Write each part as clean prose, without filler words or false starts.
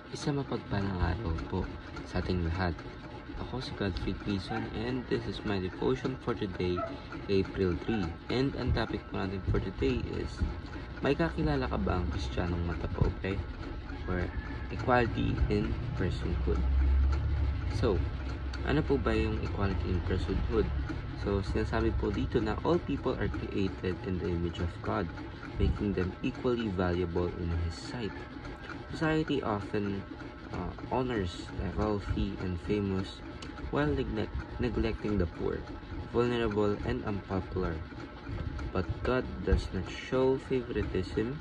Isang mapagpalang araw po sa ating lahat. Ako si Godfrey Quezon and this is my devotion for today, April 3. And ang topic po natin for today is, may kakilala ka ba ang Kristiyanong matapobre? Or equality in personhood. So, ano po ba yung equality in personhood? So, sinasabi po dito na all people are created in the image of God, making them equally valuable in His sight. Society often honors the wealthy and famous while neglecting the poor, vulnerable, and unpopular. But God does not show favoritism.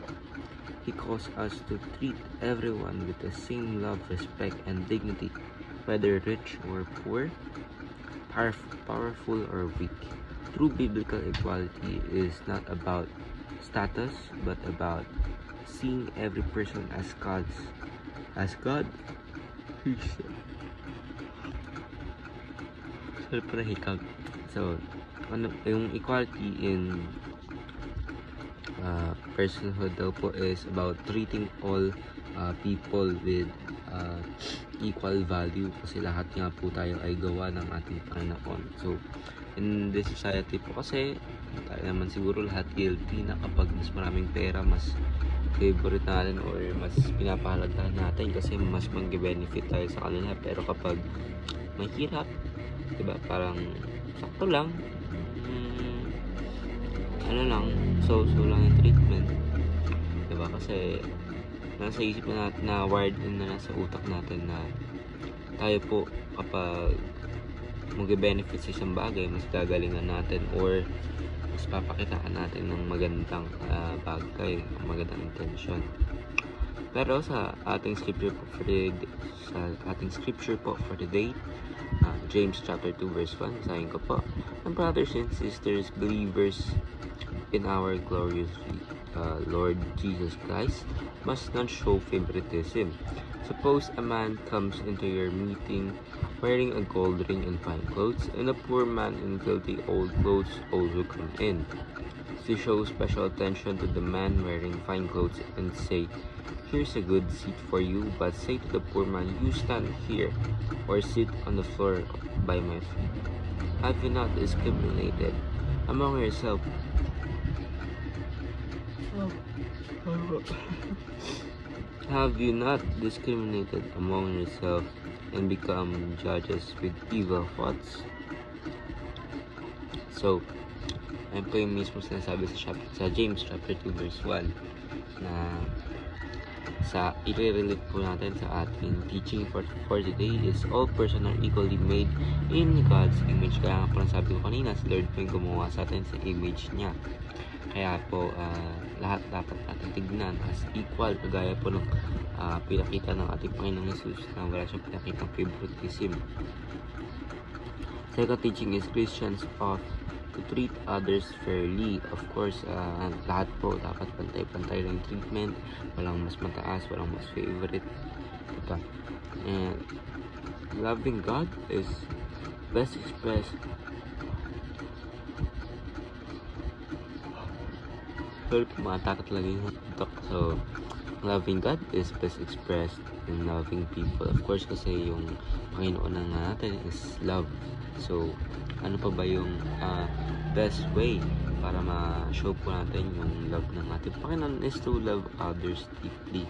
He calls us to treat everyone with the same love, respect, and dignity, whether rich or poor, powerful or weak. True biblical equality is not about status, but about seeing every person as God So, ano, yung equality in personhood daw po is about treating all people with equal value, kasi lahat nga po tayo ay gawa ng ating Panginoon. So, in this society po kasi, tayo naman siguro lahat guilty na kapag mas maraming pera, mas favorite natin or mas pinapahalagahan natin kasi mas mag-benefit tayo sa kanila. Pero kapag mahirap, diba, parang sakto lang, ano lang, so lang yung treatment, diba, kasi nasa isip na natin, na wired in na nasa utak natin na tayo po kapag mag-benefit sa isang bagay, mas gagalingan natin or mas papakitaan natin ng magandang bagay, magandang intention. Pero sa ating scripture for today, James chapter 2 verse 1, basahin ko po. And brothers and sisters, believers in our glorious Lord Jesus Christ, must not show favoritism. Suppose a man comes into your meeting wearing a gold ring and fine clothes, and a poor man in filthy old clothes also come in. So show special attention to the man wearing fine clothes and say, "Here's a good seat for you," but say to the poor man, "You stand here or sit on the floor by my feet." Have you not discriminated among yourself? Have you not discriminated among yourself and become judges with evil thoughts? So, ayun po yung mismo sinasabi sa James chapter 2 verse 1 na i-relate po natin sa ating teaching for today is all person are equally made in God's image. Kaya nga po sabi ko kanina, si Lord po yung gumawa sa atin sa image niya. Kaya po lahat dapat natin tignan as equal, kagaya po ng pinakita ng ating Panginoong Jesus na wala siyang pinakitang favoritism. Second teaching is Christians ought to treat others fairly. Of course, lahat po dapat pantay-pantay lang treatment, walang mas mataas, walang mas favorite, diba? And loving God is best expressed pumatakot lagi yung utak. So, loving God is best expressed in loving people. Of course, kasi yung Panginoon na natin is love. So, ano pa ba yung best way para ma-show po natin yung love ng ating Panginoon is to love others deeply.